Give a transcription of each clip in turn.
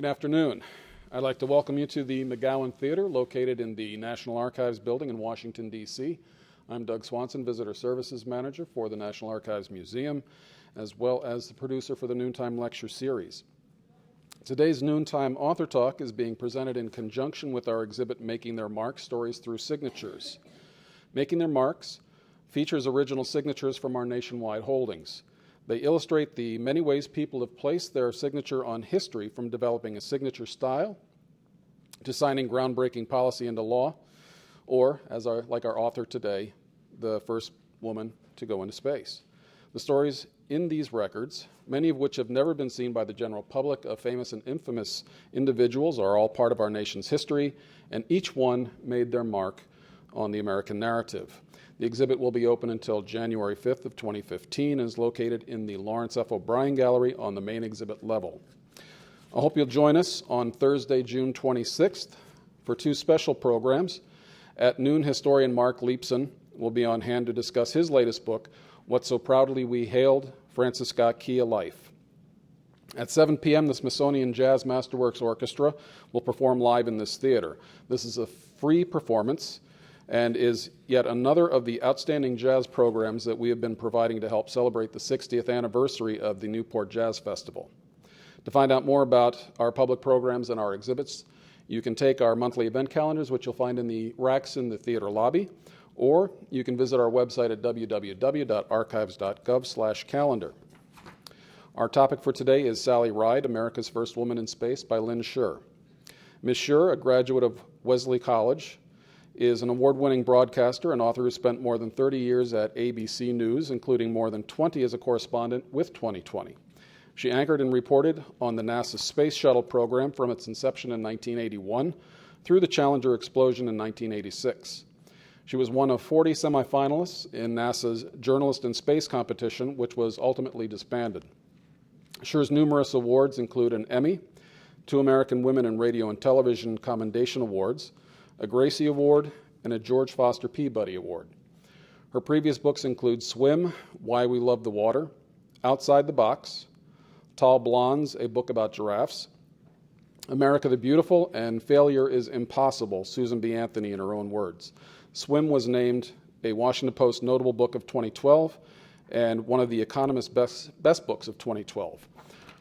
Good afternoon. I'd like to welcome you to the McGowan Theater, located in the National Archives building in Washington, D.C. I'm Doug Swanson, Visitor Services Manager for the National Archives Museum, as well as the producer for the Noontime Lecture Series. Today's Noontime Author Talk is being presented in conjunction with our exhibit, Making Their Marks, Stories Through Signatures. Making Their Marks features original signatures from our nationwide holdings. They illustrate the many ways people have placed their signature on history, from developing a signature style to signing groundbreaking policy into law, or, like our author today, the first woman to go into space. The stories in these records, many of which have never been seen by the general public, of famous and infamous individuals, are all part of our nation's history, and each one made their mark on the American narrative. The exhibit will be open until January 5th of 2015 and is located in the Lawrence F. O'Brien Gallery on the main exhibit level. I hope you'll join us on Thursday, June 26th for two special programs. At noon, historian Mark Leipson will be on hand to discuss his latest book, What So Proudly We Hailed, Francis Scott Key a Life. At 7 p.m., the Smithsonian Jazz Masterworks Orchestra will perform live in this theater. This is a free performance and is yet another of the outstanding jazz programs that we have been providing to help celebrate the 60th anniversary of the Newport Jazz Festival. To find out more about our public programs and our exhibits, you can take our monthly event calendars, which you'll find in the racks in the theater lobby, or you can visit our website at www.archives.gov/calendar. Our topic for today is Sally Ride, America's First Woman in Space, by Lynn Sherr. Ms. Sherr, a graduate of Wesley College, is an award-winning broadcaster and author who spent more than 30 years at ABC News, including more than 20 as a correspondent with 2020. She anchored and reported on the NASA Space Shuttle program from its inception in 1981 through the Challenger explosion in 1986. She was one of 40 semifinalists in NASA's Journalist in Space competition, which was ultimately disbanded. Sherr's numerous awards include an Emmy, 2 American Women in Radio and Television Commendation Awards, a Gracie Award, and a George Foster Peabody Award. Her previous books include Swim, Why We Love the Water, Outside the Box, Tall Blondes, a book about giraffes, America the Beautiful, and Failure is Impossible, Susan B. Anthony in her own words. Swim was named a Washington Post Notable Book of 2012 and one of the Economist's best books of 2012.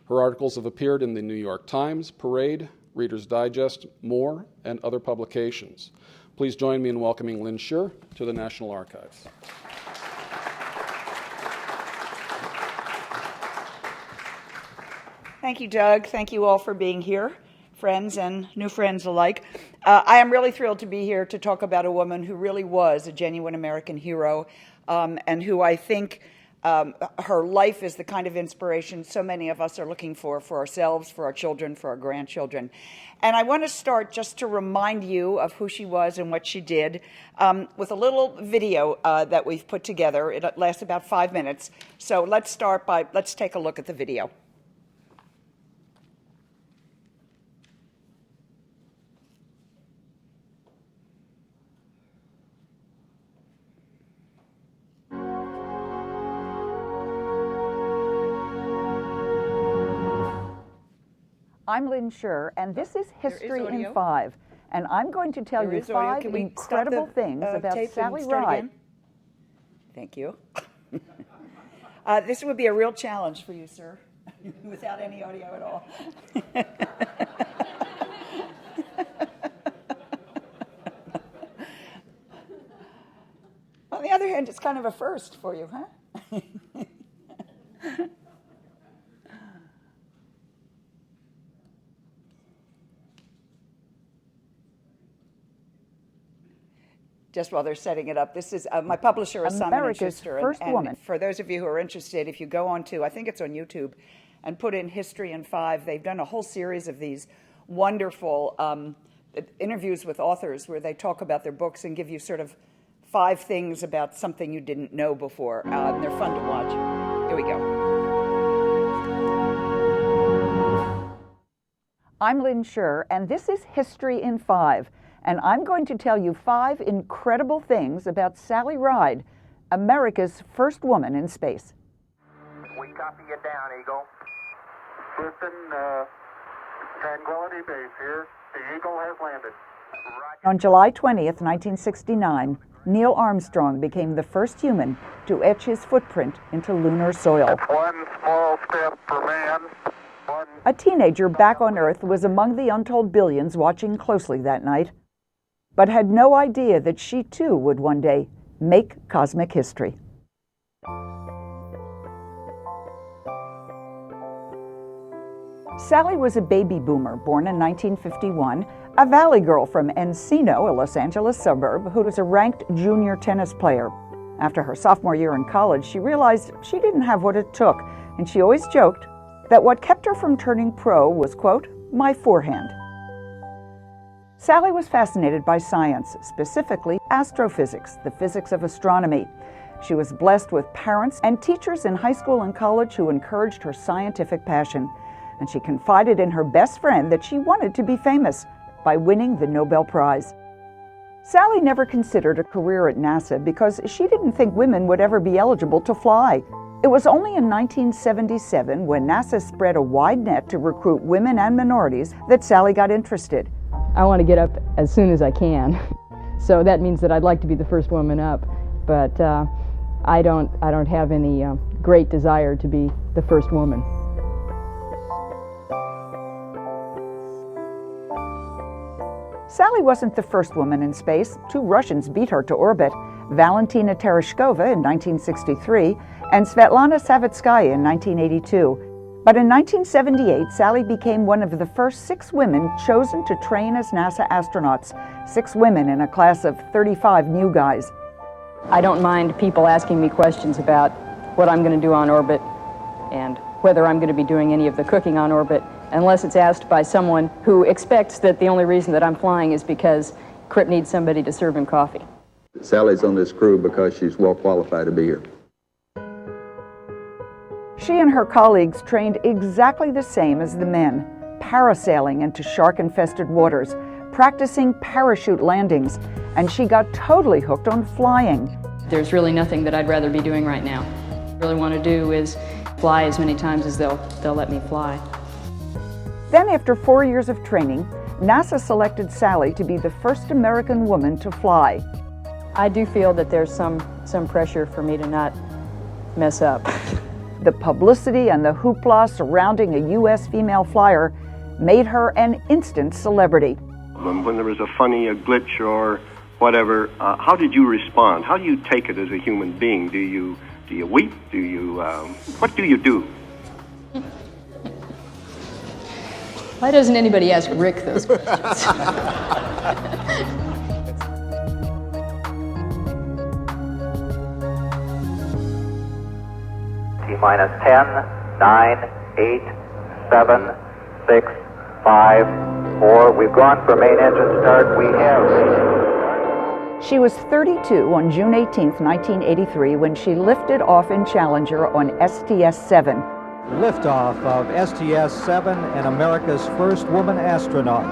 Her articles have appeared in the New York Times, Parade, Reader's Digest, More, and other publications. Please join me in welcoming Lynn Sherr to the National Archives. Thank you, Doug. Thank you all for being here, friends and new friends alike. I am really thrilled to be here to talk about a woman who really was a genuine American hero, and who I think her life is the kind of inspiration so many of us are looking for ourselves, for our children, for our grandchildren. And I want to start just to remind you of who she was and what she did with a little video that we've put together. It lasts about 5 minutes. So let's take a look at the video. I'm Lynn Sherr, and this is History in 5. And I'm going to tell you 5 incredible things about Sally Ride. Thank you. This would be a real challenge for you, sir, without any audio at all. On the other hand, it's kind of a first for you, huh? Just while they're setting it up, this is my publisher is Simon & Schuster. And for those of you who are interested, if you go on to, I think it's on YouTube, and put in History in 5, they've done a whole series of these wonderful interviews with authors where they talk about their books and give you sort of 5 things about something you didn't know before. And they're fun to watch. Here we go. I'm Lynn Sherr, and this is History in 5. And I'm going to tell you 5 incredible things about Sally Ride, America's first woman in space. We copy you down, Eagle. Listen, Tranquility Base here. The Eagle has landed. On July 20th, 1969, Neil Armstrong became the first human to etch his footprint into lunar soil. One small step for man. One. A teenager back on Earth was among the untold billions watching closely that night, but had no idea that she too would one day make cosmic history. Sally was a baby boomer born in 1951, a valley girl from Encino, a Los Angeles suburb, who was a ranked junior tennis player. After her sophomore year in college, she realized she didn't have what it took, and she always joked that what kept her from turning pro was, quote, my forehand. Sally was fascinated by science, specifically astrophysics, the physics of astronomy. She was blessed with parents and teachers in high school and college who encouraged her scientific passion, and she confided in her best friend that she wanted to be famous by winning the Nobel Prize. Sally never considered a career at NASA because she didn't think women would ever be eligible to fly. It was only in 1977, when NASA spread a wide net to recruit women and minorities, that Sally got interested. I want to get up as soon as I can. So that means that I'd like to be the first woman up, but I don't have any great desire to be the first woman. Sally wasn't the first woman in space. Two Russians beat her to orbit, Valentina Tereshkova in 1963 and Svetlana Savitskaya in 1982. But in 1978, Sally became one of the first 6 women chosen to train as NASA astronauts, 6 women in a class of 35 new guys. I don't mind people asking me questions about what I'm going to do on orbit and whether I'm going to be doing any of the cooking on orbit, unless it's asked by someone who expects that the only reason that I'm flying is because Crip needs somebody to serve him coffee. Sally's on this crew because she's well qualified to be here. She and her colleagues trained exactly the same as the men, parasailing into shark-infested waters, practicing parachute landings, and she got totally hooked on flying. There's really nothing that I'd rather be doing right now. What I really want to do is fly as many times as they'll let me fly. Then, after 4 years of training, NASA selected Sally to be the first American woman to fly. I do feel that there's some pressure for me to not mess up. The publicity and the hoopla surrounding a U.S. female flyer made her an instant celebrity. When there was a glitch or whatever, how did you respond? How do you take it as a human being? Do you weep? What do you do? Why doesn't anybody ask Rick those questions? T-minus 10, 9, 8, 7, 6, 5, 4. We've gone for main engine start. We have. She was 32 on June 18, 1983, when she lifted off in Challenger on STS-7. Liftoff of STS-7 and America's first woman astronaut.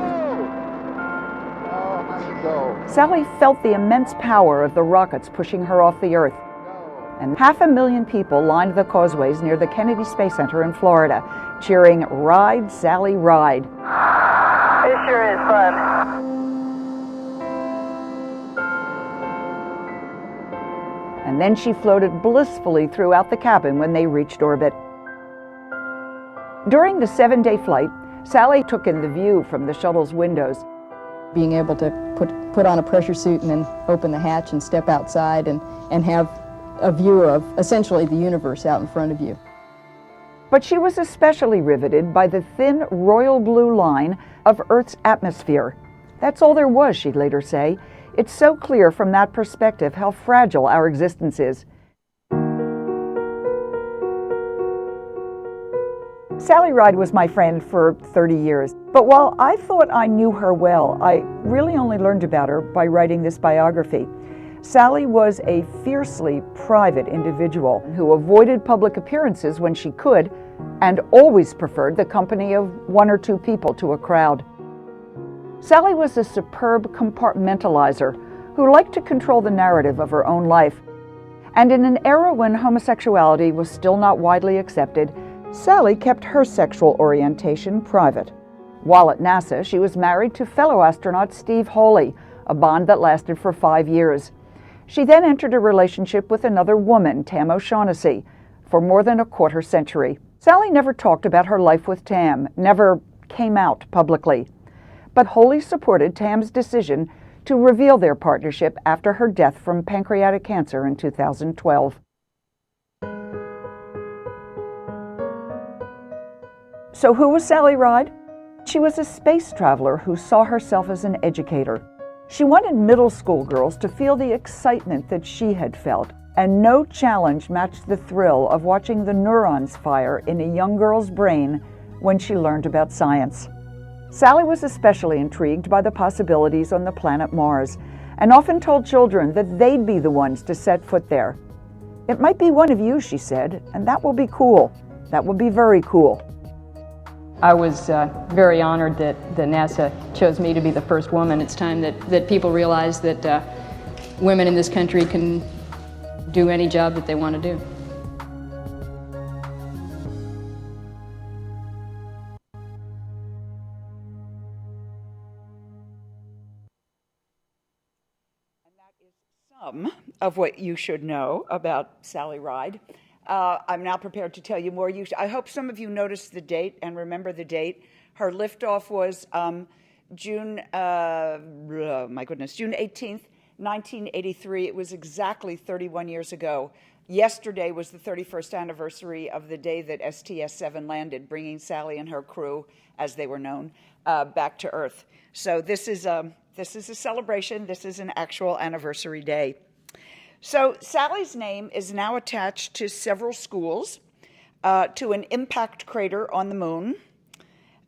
Sally felt the immense power of the rockets pushing her off the Earth. And 500,000 people lined the causeways near the Kennedy Space Center in Florida, cheering, "Ride, Sally, ride." It sure is fun. And then she floated blissfully throughout the cabin when they reached orbit. During the 7-day flight, Sally took in the view from the shuttle's windows. Being able to put on a pressure suit and then open the hatch and step outside and have a view of essentially the universe out in front of you. But she was especially riveted by the thin royal blue line of Earth's atmosphere. That's all there was, she'd later say. It's so clear from that perspective how fragile our existence is. Sally Ride was my friend for 30 years, but while I thought I knew her well, I really only learned about her by writing this biography. Sally was a fiercely private individual who avoided public appearances when she could and always preferred the company of 1 or 2 people to a crowd. Sally was a superb compartmentalizer who liked to control the narrative of her own life. And in an era when homosexuality was still not widely accepted, Sally kept her sexual orientation private. While at NASA, she was married to fellow astronaut Steve Hawley, a bond that lasted for 5 years. She then entered a relationship with another woman, Tam O'Shaughnessy, for more than a quarter century. Sally never talked about her life with Tam, never came out publicly, but wholly supported Tam's decision to reveal their partnership after her death from pancreatic cancer in 2012. So who was Sally Ride? She was a space traveler who saw herself as an educator. She wanted middle school girls to feel the excitement that she had felt, and no challenge matched the thrill of watching the neurons fire in a young girl's brain when she learned about science. Sally was especially intrigued by the possibilities on the planet Mars, and often told children that they'd be the ones to set foot there. "It might be one of you," she said, "and that will be cool. That will be very cool." I was very honored that NASA chose me to be the first woman. It's time that people realize that women in this country can do any job that they want to do. And that is some of what you should know about Sally Ride. I'm now prepared to tell you more. I hope some of you noticed the date and remember the date. Her liftoff was June 18th, 1983. It was exactly 31 years ago. Yesterday was the 31st anniversary of the day that STS-7 landed, bringing Sally and her crew, as they were known, back to Earth. So this is a celebration. This is an actual anniversary day. So Sally's name is now attached to several schools, to an impact crater on the moon,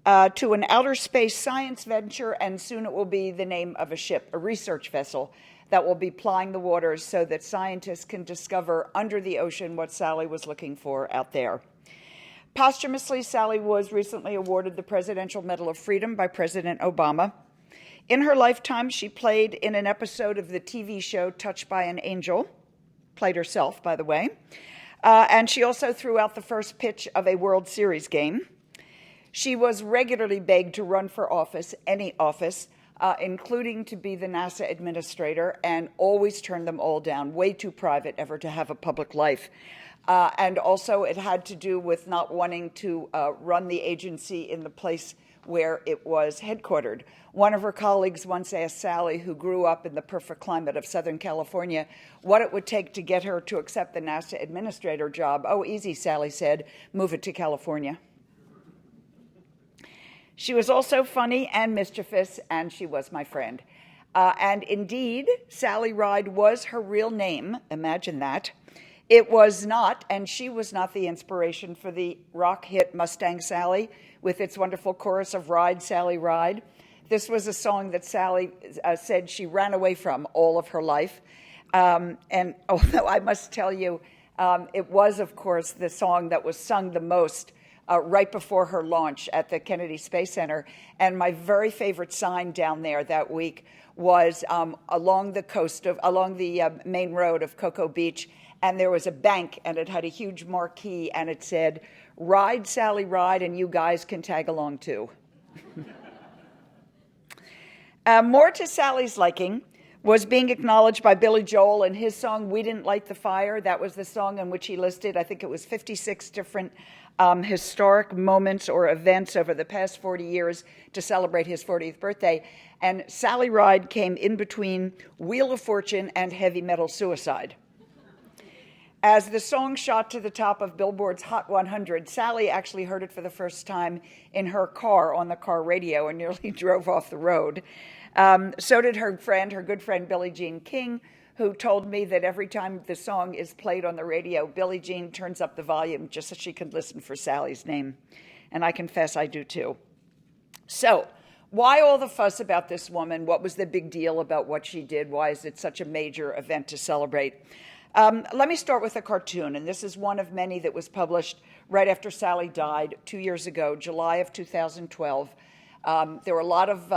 to an outer space science venture, and soon it will be the name of a ship, a research vessel, that will be plying the waters so that scientists can discover under the ocean what Sally was looking for out there. Posthumously, Sally was recently awarded the Presidential Medal of Freedom by President Obama. In her lifetime, she played in an episode of the TV show Touched by an Angel, played herself, by the way, and she also threw out the first pitch of a World Series game. She was regularly begged to run for office, any office, including to be the NASA administrator, and always turned them all down, way too private ever to have a public life. And also it had to do with not wanting to run the agency in the place where it was headquartered. One of her colleagues once asked Sally, who grew up in the perfect climate of Southern California, what it would take to get her to accept the NASA administrator job. "Oh, easy," Sally said, "move it to California." She was also funny and mischievous, and she was my friend. And indeed, Sally Ride was her real name. Imagine that. It was not, and she was not the inspiration for the rock hit Mustang Sally with its wonderful chorus of Ride, Sally, Ride. This was a song that Sally said she ran away from all of her life. And although I must tell you, it was, of course, the song that was sung the most right before her launch at the Kennedy Space Center. And my very favorite sign down there that week was along the main road of Cocoa Beach, and there was a bank, and it had a huge marquee, and it said, "Ride, Sally, ride, and you guys can tag along too." More to Sally's liking was being acknowledged by Billy Joel in his song, "We Didn't Light the Fire." That was the song in which he listed, I think it was 56 different historic moments or events over the past 40 years to celebrate his 40th birthday. And Sally Ride came in between Wheel of Fortune and Heavy Metal Suicide. As the song shot to the top of Billboard's Hot 100, Sally actually heard it for the first time in her car on the car radio and nearly drove off the road. So did her good friend Billie Jean King, who told me that every time the song is played on the radio, Billie Jean turns up the volume just so she can listen for Sally's name. And I confess I do too. So, why all the fuss about this woman? What was the big deal about what she did? Why is it such a major event to celebrate? Let me start with a cartoon, and this is one of many that was published right after Sally died 2 years ago, July of 2012. There were a lot of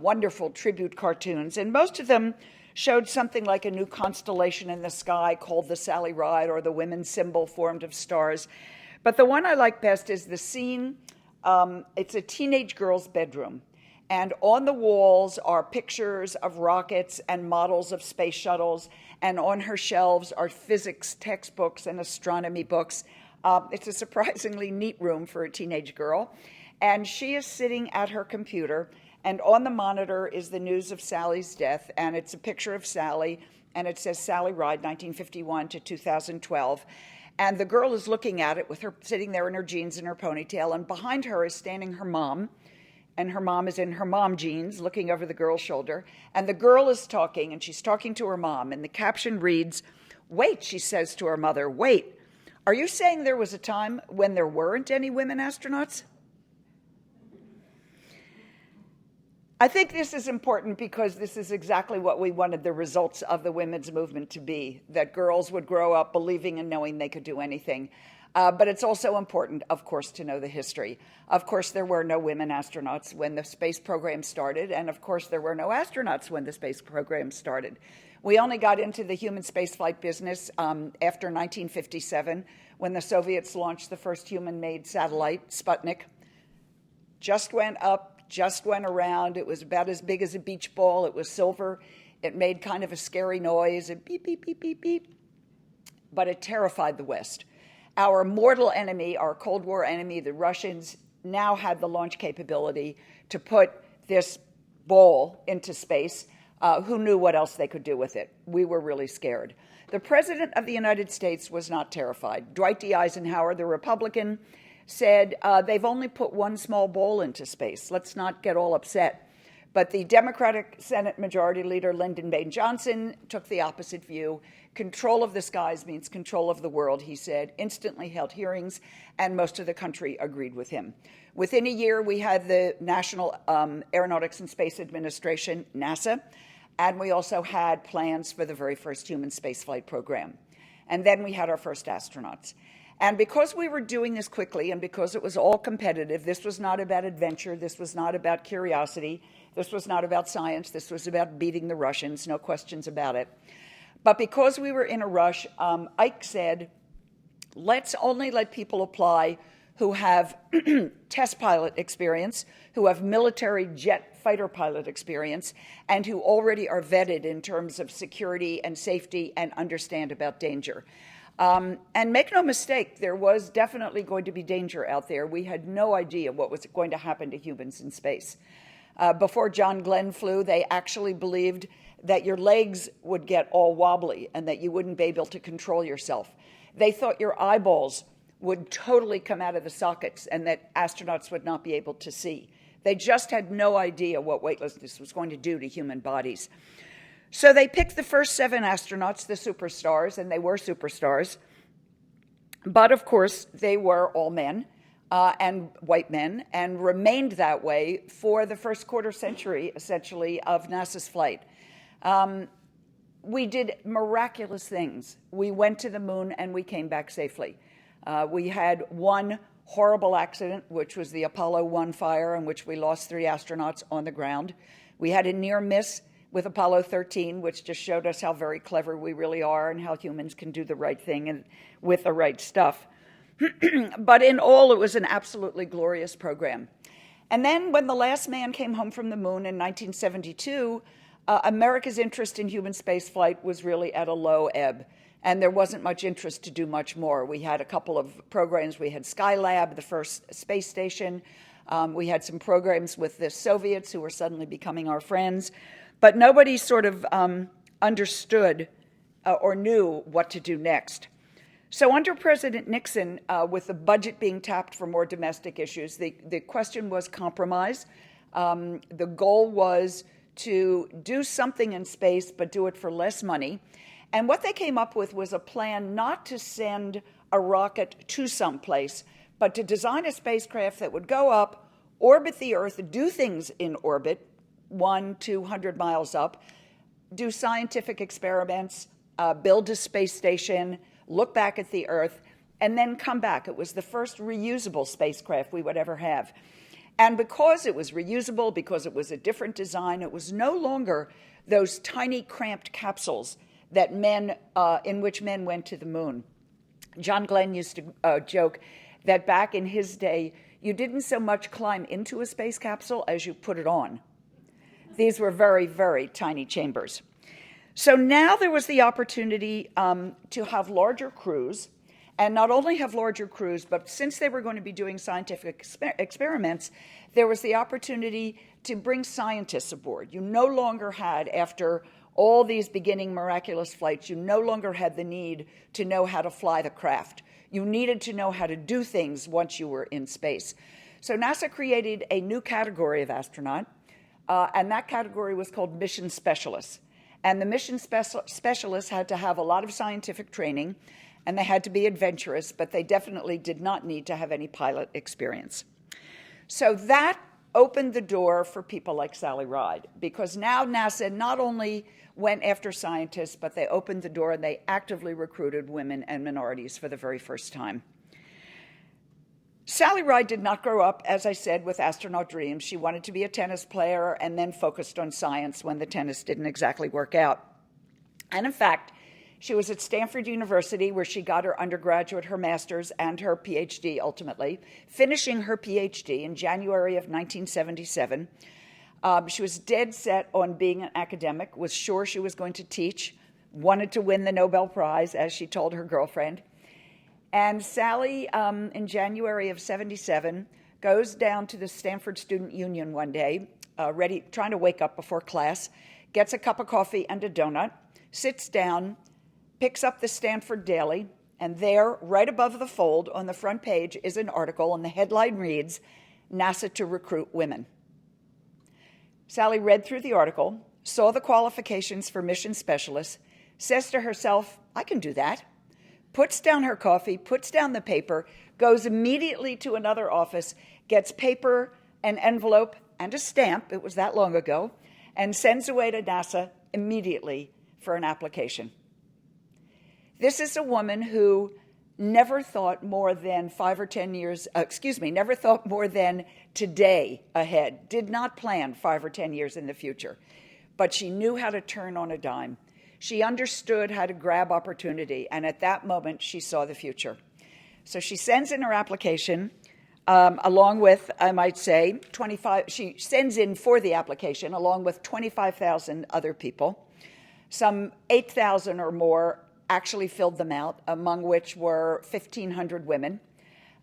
wonderful tribute cartoons, and most of them showed something like a new constellation in the sky called the Sally Ride or the women's symbol formed of stars. But the one I like best is the scene It's a teenage girl's bedroom. And on the walls are pictures of rockets and models of space shuttles. And on her shelves are physics textbooks and astronomy books. It's a surprisingly neat room for a teenage girl. And she is sitting at her computer. And on the monitor is the news of Sally's death. And it's a picture of Sally. And it says Sally Ride, 1951 to 2012. And the girl is looking at it with her sitting there in her jeans and her ponytail. And behind her is standing her mom. And her mom is in her mom jeans looking over the girl's shoulder. And the girl is talking, and she's talking to her mom. And the caption reads, "Wait," she says to her mother, "wait, are you saying there was a time when there weren't any women astronauts?" I think this is important because this is exactly what we wanted the results of the women's movement to be, that girls would grow up believing and knowing they could do anything. But it's also important, of course, to know the history. Of course, there were no women astronauts when the space program started, and of course, there were no astronauts when the space program started. We only got into the human spaceflight business after 1957, when the Soviets launched the first human-made satellite, Sputnik. Just went up, just went around. It was about as big as a beach ball. It was silver. It made kind of a scary noise, a beep, beep, beep, beep, beep. But it terrified the West. Our mortal enemy, our Cold War enemy, the Russians, now had the launch capability to put this ball into space. Who knew what else they could do with it? We were really scared. The President of the United States was not terrified. Dwight D. Eisenhower, the Republican, said, they've only put one small ball into space. Let's not get all upset. But the Democratic Senate Majority Leader, Lyndon B. Johnson, took the opposite view. Control of the skies means control of the world, he said, instantly held hearings, and most of the country agreed with him. Within a year, we had the National Aeronautics and Space Administration, NASA, and we also had plans for the very first human spaceflight program. And then we had our first astronauts. And because we were doing this quickly and because it was all competitive, this was not about adventure, this was not about curiosity, this was not about science, this was about beating the Russians, no questions about it. But because we were in a rush, Ike said, let's only let people apply who have test pilot experience, who have military jet fighter pilot experience, and who already are vetted in terms of security and safety and understand about danger. And make no mistake, there was definitely going to be danger out there. We had no idea what was going to happen to humans in space. Before John Glenn flew, they actually believed that your legs would get all wobbly and that you wouldn't be able to control yourself. They thought your eyeballs would totally come out of the sockets and that astronauts would not be able to see. They just had no idea what weightlessness was going to do to human bodies. So they picked the first 7 astronauts, the superstars, and they were superstars. But of course, they were all men and white men and remained that way for the first quarter century, essentially, of NASA's flight. We did miraculous things. We went to the moon and we came back safely. We had one horrible accident, which was the Apollo 1 fire, in which we lost 3 astronauts on the ground. We had a near miss with Apollo 13, which just showed us how very clever we really are and how humans can do the right thing and with the right stuff. But in all, it was an absolutely glorious program. And then when the last man came home from the moon in 1972, America's interest in human spaceflight was really at a low ebb, and there wasn't much interest to do much more. We had a couple of programs. We had Skylab, the first space station. We had some programs with the Soviets who were suddenly becoming our friends. But nobody sort of understood or knew what to do next. So under President Nixon, with the budget being tapped for more domestic issues, the question was compromise. The goal was to do something in space, but do it for less money. And what they came up with was a plan not to send a rocket to someplace, but to design a spacecraft that would go up, orbit the Earth, do things in orbit, 100-200 miles up, do scientific experiments, build a space station, look back at the Earth, and then come back. It was the first reusable spacecraft we would ever have. And because it was reusable, because it was a different design, it was no longer those tiny cramped capsules that in which men went to the moon. John Glenn used to joke that back in his day, you didn't so much climb into a space capsule as you put it on. These were very, very tiny chambers. So now there was the opportunity to have larger crews, and not only have larger crews, but since they were going to be doing scientific experiments, there was the opportunity to bring scientists aboard. You no longer had, after all these beginning miraculous flights, you no longer had the need to know how to fly the craft. You needed to know how to do things once you were in space. So NASA created a new category of astronaut, and that category was called mission specialists. And the mission specialists had to have a lot of scientific training, and they had to be adventurous, but they definitely did not need to have any pilot experience. So that opened the door for people like Sally Ride, because now NASA not only went after scientists, but they opened the door and they actively recruited women and minorities for the very first time. Sally Ride did not grow up, as I said, with astronaut dreams. She wanted to be a tennis player and then focused on science when the tennis didn't exactly work out. And in fact, she was at Stanford University, where she got her undergraduate, her master's, and her PhD ultimately, finishing her PhD in January of 1977. She was dead set on being an academic, was sure she was going to teach, wanted to win the Nobel Prize, as she told her girlfriend. And Sally, in January of 77, goes down to the Stanford Student Union one day, trying to wake up before class, gets a cup of coffee and a donut, sits down, picks up the Stanford Daily, and there, right above the fold on the front page, is an article, and the headline reads, NASA to recruit women. Sally read through the article, saw the qualifications for mission specialists, says to herself, I can do that, puts down her coffee, puts down the paper, goes immediately to another office, gets paper, an envelope, and a stamp, it was that long ago, and sends away to NASA immediately for an application. This is a woman who never thought more than 5 or 10 years, never thought more than today ahead, did not plan 5 or 10 years in the future, but she knew how to turn on a dime. She understood how to grab opportunity, and at that moment, she saw the future. So she sends in her application, along with, I might say, she sends in for the application, along with 25,000 other people. Some 8,000 or more actually filled them out, among which were 1,500 women.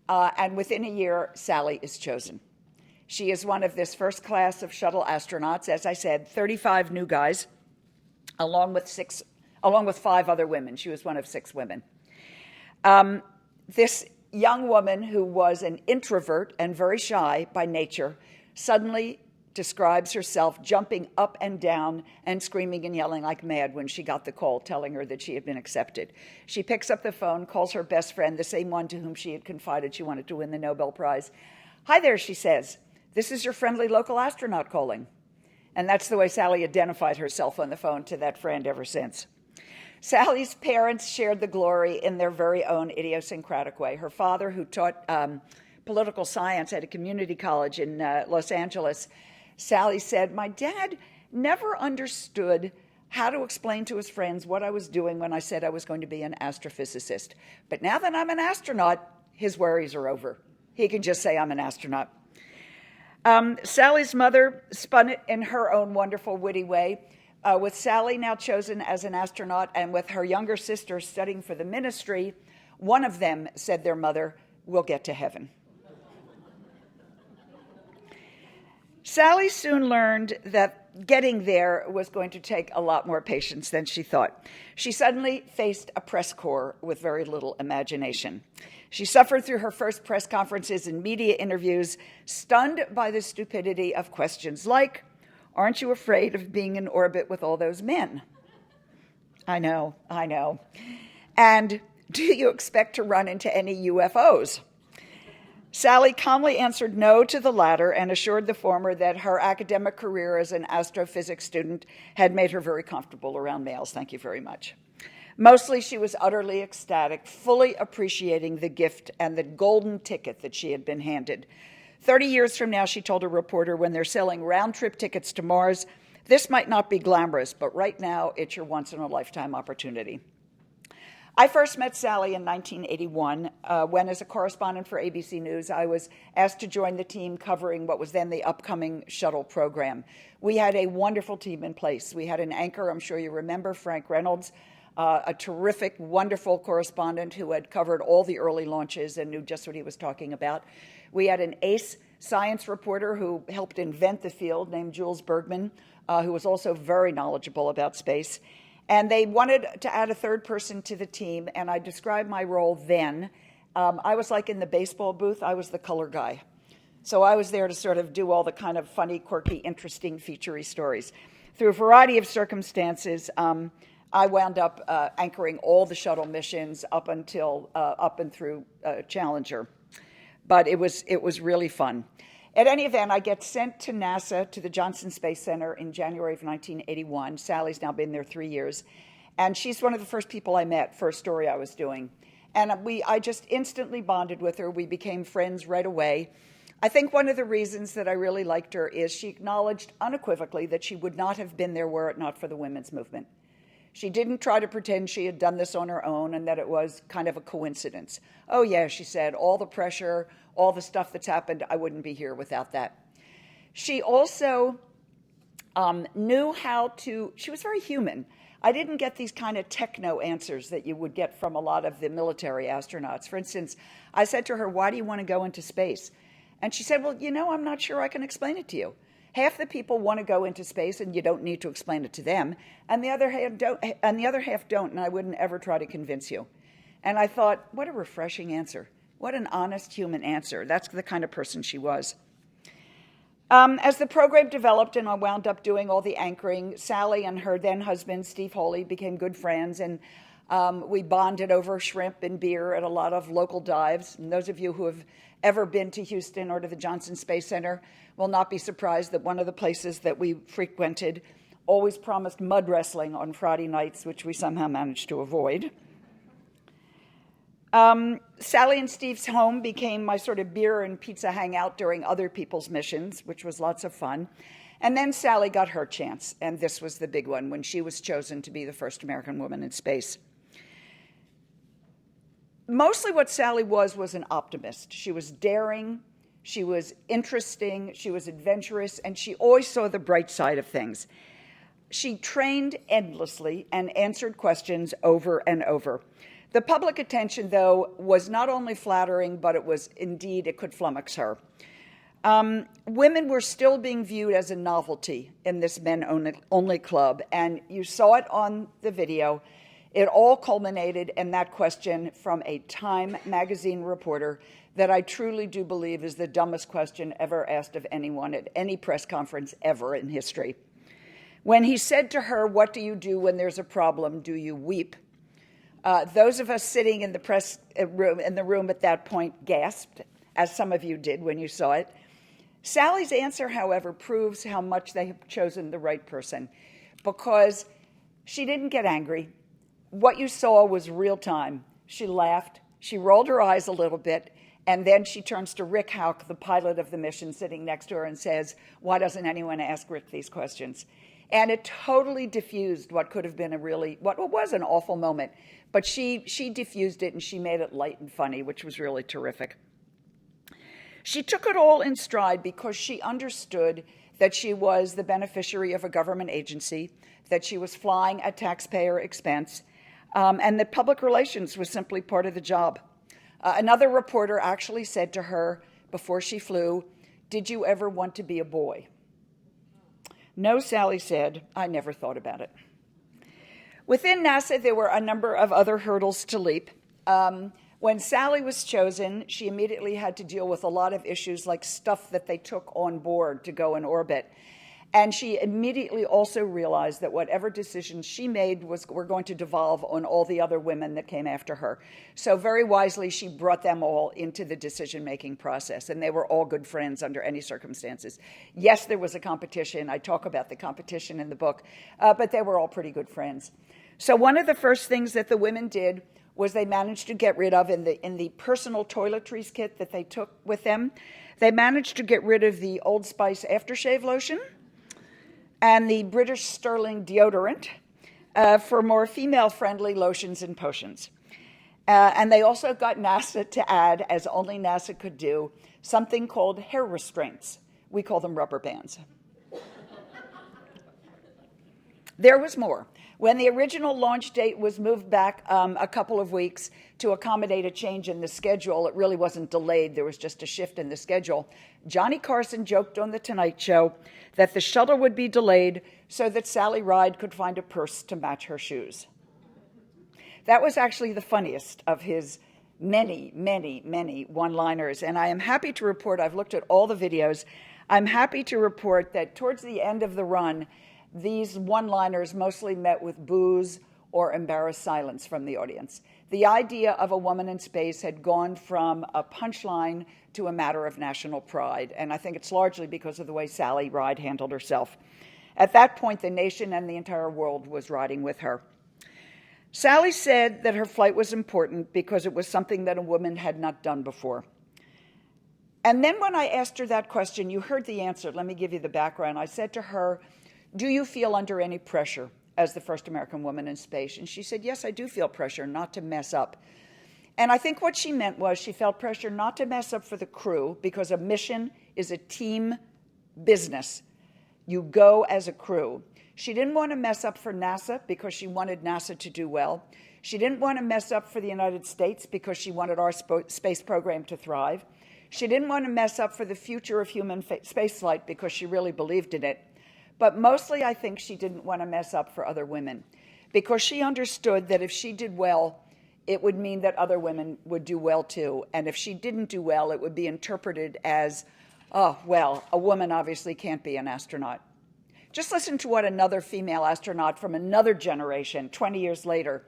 And within a year, Sally is chosen. She is one of this first class of shuttle astronauts, as I said, 35 new guys, along with 5 other women. She was one of 6 women. This young woman, who was an introvert and very shy by nature, suddenly describes herself jumping up and down and screaming and yelling like mad when she got the call telling her that she had been accepted. She picks up the phone, calls her best friend, the same one to whom she had confided she wanted to win the Nobel Prize. Hi there, she says. This is your friendly local astronaut calling. And that's the way Sally identified herself on the phone to that friend ever since. Sally's parents shared the glory in their very own idiosyncratic way. Her father, who taught political science at a community college in Los Angeles, Sally said, my dad never understood how to explain to his friends what I was doing when I said I was going to be an astrophysicist. But now that I'm an astronaut, his worries are over. He can just say I'm an astronaut. Sally's mother spun it in her own wonderful, witty way. With Sally now chosen as an astronaut and with her younger sister studying for the ministry, one of them said their mother, we'll get to heaven. Sally soon learned that getting there was going to take a lot more patience than she thought. She suddenly faced a press corps with very little imagination. She suffered through her first press conferences and media interviews, stunned by the stupidity of questions like, aren't you afraid of being in orbit with all those men? I know. And do you expect to run into any UFOs? Sally calmly answered no to the latter and assured the former that her academic career as an astrophysics student had made her very comfortable around males. Thank you very much. Mostly, she was utterly ecstatic, fully appreciating the gift and the golden ticket that she had been handed. 30 years from now, she told a reporter, when they're selling round-trip tickets to Mars, this might not be glamorous, but right now, it's your once-in-a-lifetime opportunity. I first met Sally in 1981 when, as a correspondent for ABC News, I was asked to join the team covering what was then the upcoming shuttle program. We had a wonderful team in place. We had an anchor, I'm sure you remember, Frank Reynolds, a terrific, wonderful correspondent who had covered all the early launches and knew just what he was talking about. We had an ace science reporter who helped invent the field named Jules Bergman, who was also very knowledgeable about space. And they wanted to add a third person to the team, and I described my role then. I was like in the baseball booth, I was the color guy. So I was there to sort of do all the kind of funny, quirky, interesting, featurey stories. Through a variety of circumstances, I wound up anchoring all the shuttle missions up and through Challenger. But it was really fun. At any event, I get sent to NASA, to the Johnson Space Center in January of 1981. Sally's now been there 3 years. And she's one of the first people I met for a story I was doing. And I just instantly bonded with her. We became friends right away. I think one of the reasons that I really liked her is she acknowledged unequivocally that she would not have been there were it not for the women's movement. She didn't try to pretend she had done this on her own and that it was kind of a coincidence. Oh, yeah, she said, all the pressure, all the stuff that's happened, I wouldn't be here without that. She also knew how to, she was very human. I didn't get these kind of techno answers that you would get from a lot of the military astronauts. For instance, I said to her, why do you want to go into space? And she said, well, I'm not sure I can explain it to you. Half the people want to go into space, and you don't need to explain it to them, and the other half don't, and I wouldn't ever try to convince you. And I thought, what a refreshing answer. What an honest human answer. That's the kind of person she was. As the program developed and I wound up doing all the anchoring, Sally and her then husband, Steve Holey, became good friends, and we bonded over shrimp and beer at a lot of local dives. And those of you who have ever been to Houston or to the Johnson Space Center will not be surprised that one of the places that we frequented always promised mud wrestling on Friday nights, which we somehow managed to avoid. Sally and Steve's home became my sort of beer and pizza hangout during other people's missions, which was lots of fun. And then Sally got her chance, and this was the big one, when she was chosen to be the first American woman in space. Mostly what Sally was an optimist. She was daring, she was interesting, she was adventurous, and she always saw the bright side of things. She trained endlessly and answered questions over and over. The public attention, though, was not only flattering, but it could flummox her. Women were still being viewed as a novelty in this men-only club, and you saw it on the video. It all culminated in that question from a Time magazine reporter that I truly do believe is the dumbest question ever asked of anyone at any press conference ever in history. When he said to her, what do you do when there's a problem? Do you weep? Those of us sitting in the room at that point gasped, as some of you did when you saw it. Sally's answer, however, proves how much they have chosen the right person, because she didn't get angry. What you saw was real time. She laughed, she rolled her eyes a little bit, and then she turns to Rick Houck, the pilot of the mission, sitting next to her, and says, why doesn't anyone ask Rick these questions? And it totally diffused what could have been what was an awful moment. But she diffused it, and she made it light and funny, which was really terrific. She took it all in stride because she understood that she was the beneficiary of a government agency, that she was flying at taxpayer expense, and that public relations was simply part of the job. Another reporter actually said to her before she flew, did you ever want to be a boy? No, Sally said, I never thought about it. Within NASA, there were a number of other hurdles to leap. When Sally was chosen, she immediately had to deal with a lot of issues like stuff that they took on board to go in orbit. And she immediately also realized that whatever decisions she made were going to devolve on all the other women that came after her. So very wisely, she brought them all into the decision-making process, and they were all good friends under any circumstances. Yes, there was a competition. I talk about the competition in the book, but they were all pretty good friends. So one of the first things that the women did was they managed to get rid of, in the personal toiletries kit that they took with them, they managed to get rid of the Old Spice aftershave lotion and the British Sterling deodorant. for more female-friendly lotions and potions. And they also got NASA to add, as only NASA could do, something called hair restraints. We call them rubber bands. There was more. When the original launch date was moved back a couple of weeks to accommodate a change in the schedule, it really wasn't delayed. There was just a shift in the schedule. Johnny Carson joked on The Tonight Show that the shuttle would be delayed so that Sally Ride could find a purse to match her shoes. That was actually the funniest of his many, many, many one-liners. And I am happy to report, I've looked at all the videos, I'm happy to report that towards the end of the run, these one-liners mostly met with boos or embarrassed silence from the audience. The idea of a woman in space had gone from a punchline to a matter of national pride, and I think it's largely because of the way Sally Ride handled herself. At that point, the nation and the entire world was riding with her. Sally said that her flight was important because it was something that a woman had not done before. And then when I asked her that question, you heard the answer. Let me give you the background. I said to her, "Do you feel under any pressure as the first American woman in space?" And she said, "Yes, I do feel pressure not to mess up." And I think what she meant was she felt pressure not to mess up for the crew, because a mission is a team business. You go as a crew. She didn't want to mess up for NASA because she wanted NASA to do well. She didn't want to mess up for the United States because she wanted our space program to thrive. She didn't want to mess up for the future of human spaceflight because she really believed in it. But mostly, I think she didn't want to mess up for other women, because she understood that if she did well, it would mean that other women would do well too. And if she didn't do well, it would be interpreted as, oh, well, a woman obviously can't be an astronaut. Just listen to what another female astronaut from another generation, 20 years later,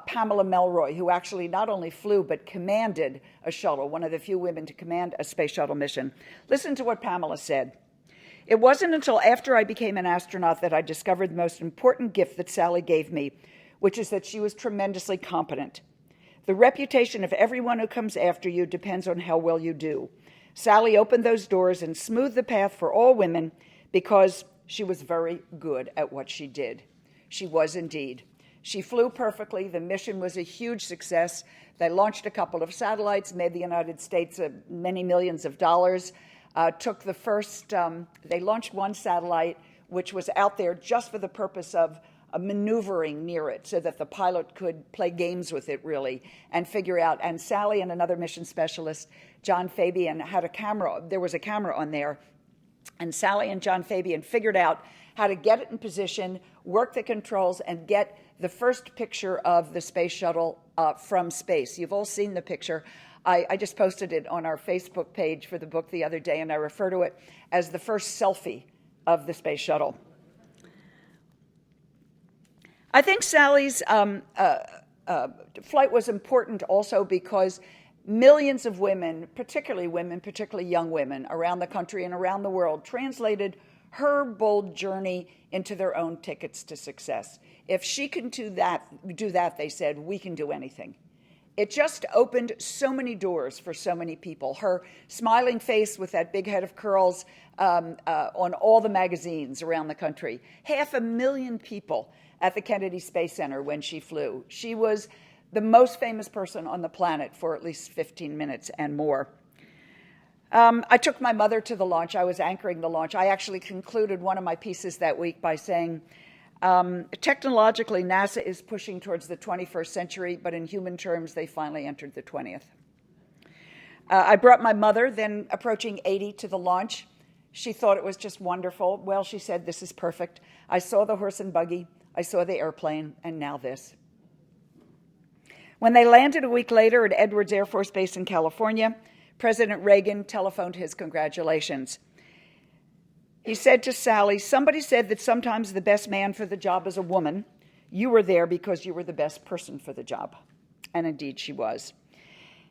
Pamela Melroy, who actually not only flew but commanded a shuttle, one of the few women to command a space shuttle mission. Listen to what Pamela said. "It wasn't until after I became an astronaut that I discovered the most important gift that Sally gave me, which is that she was tremendously competent. The reputation of everyone who comes after you depends on how well you do. Sally opened those doors and smoothed the path for all women because she was very good at what she did." She was indeed. She flew perfectly. The mission was a huge success. They launched a couple of satellites, made the United States many millions of dollars. They launched one satellite, which was out there just for the purpose of maneuvering near it so that the pilot could play games with it, really, and figure out. And Sally and another mission specialist, John Fabian, had a camera. There was a camera on there. And Sally and John Fabian figured out how to get it in position, work the controls, and get the first picture of the space shuttle from space. You've all seen the picture. I just posted it on our Facebook page for the book the other day, and I refer to it as the first selfie of the space shuttle. I think Sally's flight was important also because millions of women, particularly young women around the country and around the world, translated her bold journey into their own tickets to success. If she can do that, they said, we can do anything. It just opened so many doors for so many people. Her smiling face with that big head of curls on all the magazines around the country. 500,000 people at the Kennedy Space Center when she flew. She was the most famous person on the planet for at least 15 minutes and more. I took my mother to the launch. I was anchoring the launch. I actually concluded one of my pieces that week by saying, technologically, NASA is pushing towards the 21st century, but in human terms, they finally entered the 20th. I brought my mother, then approaching 80, to the launch. She thought it was just wonderful. Well, she said, this is perfect. I saw the horse and buggy. I saw the airplane, and now this. When they landed a week later at Edwards Air Force Base in California, President Reagan telephoned his congratulations. He said to Sally, somebody said that sometimes the best man for the job is a woman. You were there because you were the best person for the job. And indeed she was.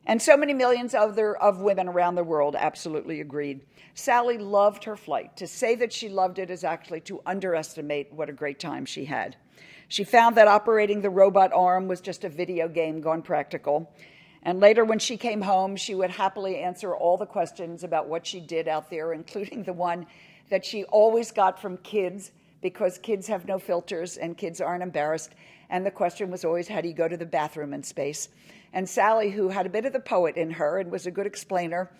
And so many millions of women around the world absolutely agreed. Sally loved her flight. To say that she loved it is actually to underestimate what a great time she had. She found that operating the robot arm was just a video game gone practical. And later when she came home, she would happily answer all the questions about what she did out there, including the one that she always got from kids because kids have no filters and kids aren't embarrassed. And the question was always, how do you go to the bathroom in space? And Sally, who had a bit of the poet in her and was a good explainer,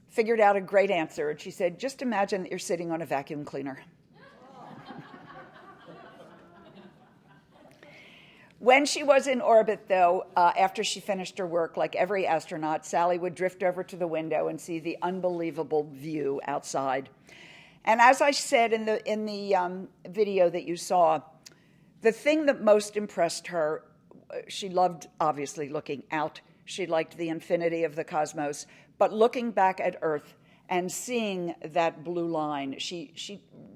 figured out a great answer. And she said, just imagine that you're sitting on a vacuum cleaner. When she was in orbit, though, after she finished her work, like every astronaut, Sally would drift over to the window and see the unbelievable view outside. And as I said in the video that you saw, the thing that most impressed her, she loved, obviously, looking out. She liked the infinity of the cosmos. But looking back at Earth and seeing that blue line, she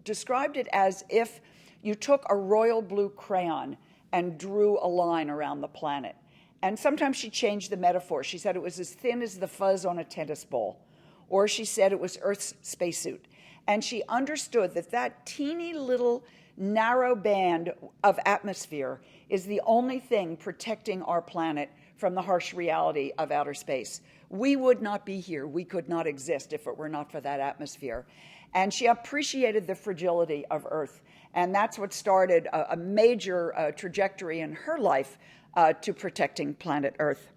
described it as if you took a royal blue crayon and drew a line around the planet. And sometimes she changed the metaphor. She said it was as thin as the fuzz on a tennis ball. Or she said it was Earth's spacesuit. And she understood that that teeny little narrow band of atmosphere is the only thing protecting our planet from the harsh reality of outer space. We would not be here. We could not exist if it were not for that atmosphere. And she appreciated the fragility of Earth. And that's what started a major trajectory in her life to protecting planet Earth.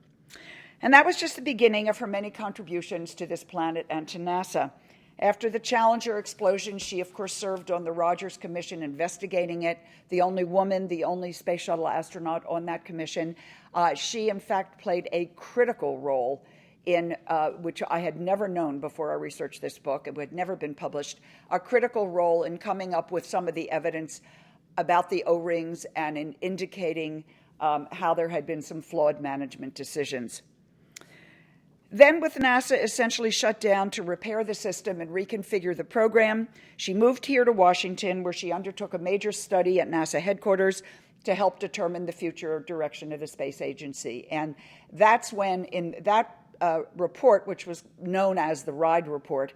And that was just the beginning of her many contributions to this planet and to NASA. After the Challenger explosion, she, of course, served on the Rogers Commission investigating it, the only woman, the only space shuttle astronaut on that commission. She, in fact, played a critical role in, which I had never known before I researched this book, it had never been published, a critical role in coming up with some of the evidence about the O-rings and in indicating how there had been some flawed management decisions. Then, with NASA essentially shut down to repair the system and reconfigure the program, she moved here to Washington, where she undertook a major study at NASA headquarters to help determine the future direction of the space agency. And that's when, in that report, which was known as the RIDE report,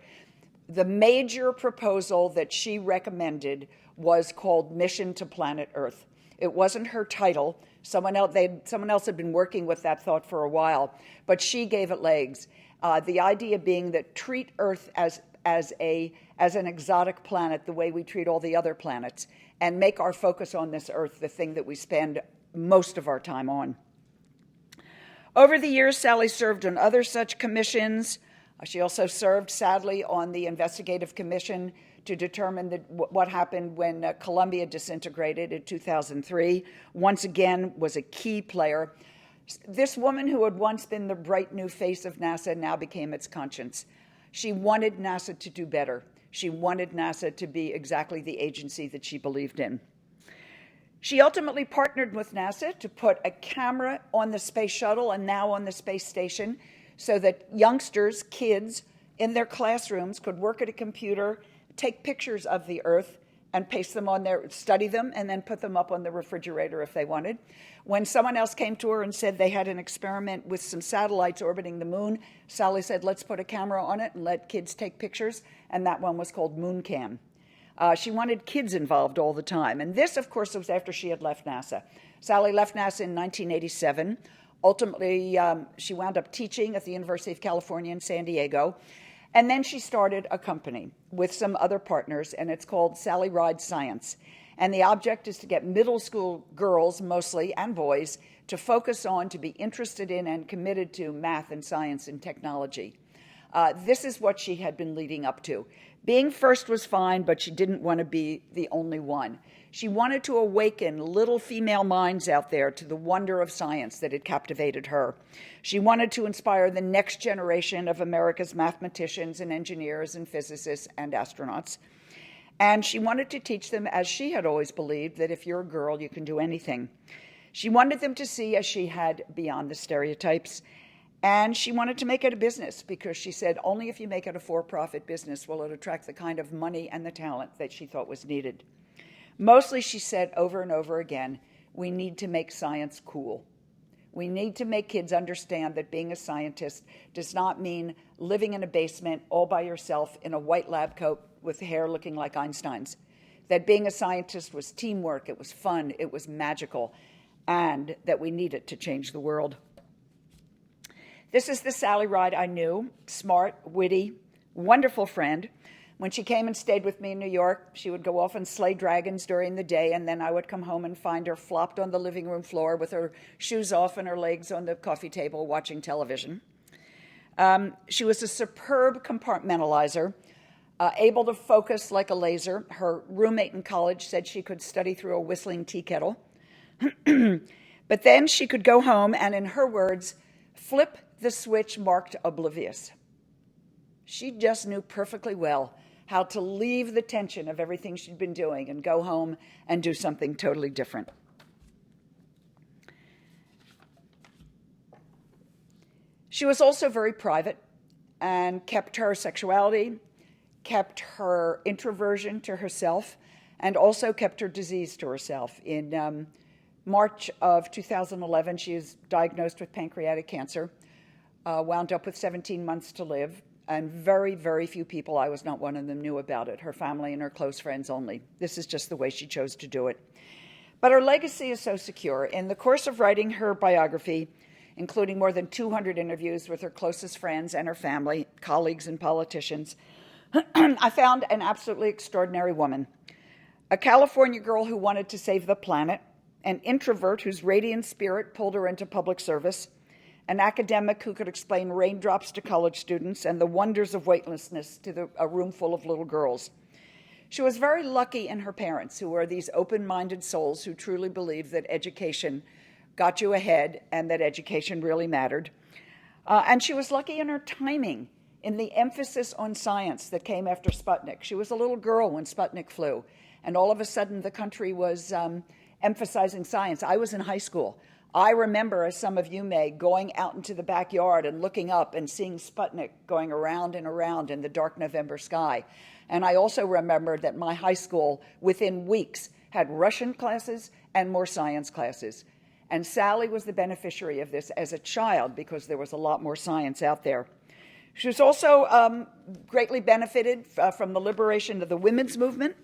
the major proposal that she recommended was called Mission to Planet Earth. It wasn't her title. Someone else had been working with that thought for a while, but she gave it legs. The idea being that treat Earth as an exotic planet the way we treat all the other planets, and make our focus on this Earth the thing that we spend most of our time on. Over the years, Sally served on other such commissions. She also served, sadly, on the investigative commission to determine what happened when Columbia disintegrated in 2003. Once again, was a key player. This woman who had once been the bright new face of NASA now became its conscience. She wanted NASA to do better. She wanted NASA to be exactly the agency that she believed in. She ultimately partnered with NASA to put a camera on the space shuttle and now on the space station so that youngsters, kids, in their classrooms could work at a computer, take pictures of the Earth, and paste them on there, study them, and then put them up on the refrigerator if they wanted. When someone else came to her and said they had an experiment with some satellites orbiting the moon, Sally said, let's put a camera on it and let kids take pictures, and that one was called MoonCam. She wanted kids involved all the time. And this, of course, was after she had left NASA. Sally left NASA in 1987. Ultimately, she wound up teaching at the University of California in San Diego. And then she started a company with some other partners, and it's called Sally Ride Science. And the object is to get middle school girls, mostly, and boys, to focus on, to be interested in, and committed to math and science and technology. This is what she had been leading up to. Being first was fine, but she didn't want to be the only one. She wanted to awaken little female minds out there to the wonder of science that had captivated her. She wanted to inspire the next generation of America's mathematicians and engineers and physicists and astronauts. And she wanted to teach them, as she had always believed, that if you're a girl, you can do anything. She wanted them to see, as she had, beyond the stereotypes. And she wanted to make it a business because she said only if you make it a for-profit business will it attract the kind of money and the talent that she thought was needed. Mostly, she said over and over again, we need to make science cool. We need to make kids understand that being a scientist does not mean living in a basement all by yourself in a white lab coat with hair looking like Einstein's. That being a scientist was teamwork, it was fun, it was magical, and that we need it to change the world. This is the Sally Ride I knew, smart, witty, wonderful friend. When she came and stayed with me in New York, she would go off and slay dragons during the day, and then I would come home and find her flopped on the living room floor with her shoes off and her legs on the coffee table watching television. She was a superb compartmentalizer, able to focus like a laser. Her roommate in college said she could study through a whistling tea kettle. But then she could go home and, in her words, flip the switch marked oblivious. She just knew perfectly well how to leave the tension of everything she'd been doing and go home and do something totally different. She was also very private and kept her sexuality, kept her introversion to herself, and also kept her disease to herself. In March of 2011, she was diagnosed with pancreatic cancer, wound up with 17 months to live, and very, very few people, I was not one of them, knew about it. Her family and her close friends only. This is just the way she chose to do it. But her legacy is so secure. In the course of writing her biography, including more than 200 interviews with her closest friends and her family, colleagues and politicians, I found an absolutely extraordinary woman. A California girl who wanted to save the planet, an introvert whose radiant spirit pulled her into public service, an academic who could explain raindrops to college students and the wonders of weightlessness to a room full of little girls. She was very lucky in her parents, who were these open-minded souls who truly believed that education got you ahead and that education really mattered. And she was lucky in her timing, in the emphasis on science that came after Sputnik. She was a little girl when Sputnik flew, and all of a sudden the country was emphasizing science. I was in high school. I remember, as some of you may, going out into the backyard and looking up and seeing Sputnik going around and around in the dark November sky. And I also remember that my high school, within weeks, had Russian classes and more science classes. And Sally was the beneficiary of this as a child because there was a lot more science out there. She was also greatly benefited from the liberation of the women's movement.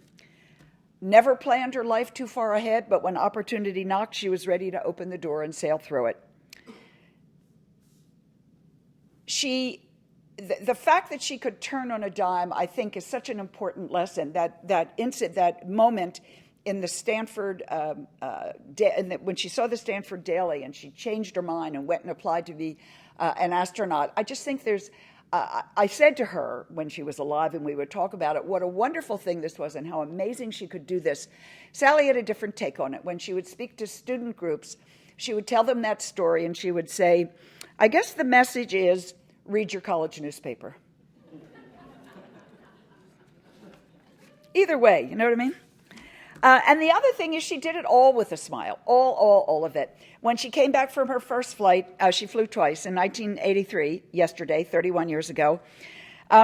Never planned her life too far ahead, but when opportunity knocked, she was ready to open the door and sail through it. The fact that she could turn on a dime, I think, is such an important lesson. That moment in the Stanford, when she saw the Stanford Daily and she changed her mind and went and applied to be an astronaut, I just think I said to her when she was alive and we would talk about it, what a wonderful thing this was and how amazing she could do this. Sally had a different take on it. When she would speak to student groups, she would tell them that story and she would say, I guess the message is, read your college newspaper. Either way, you know what I mean? And the other thing is she did it all with a smile, all of it. When she came back from her first flight, she flew twice, in 1983, yesterday, 31 years ago.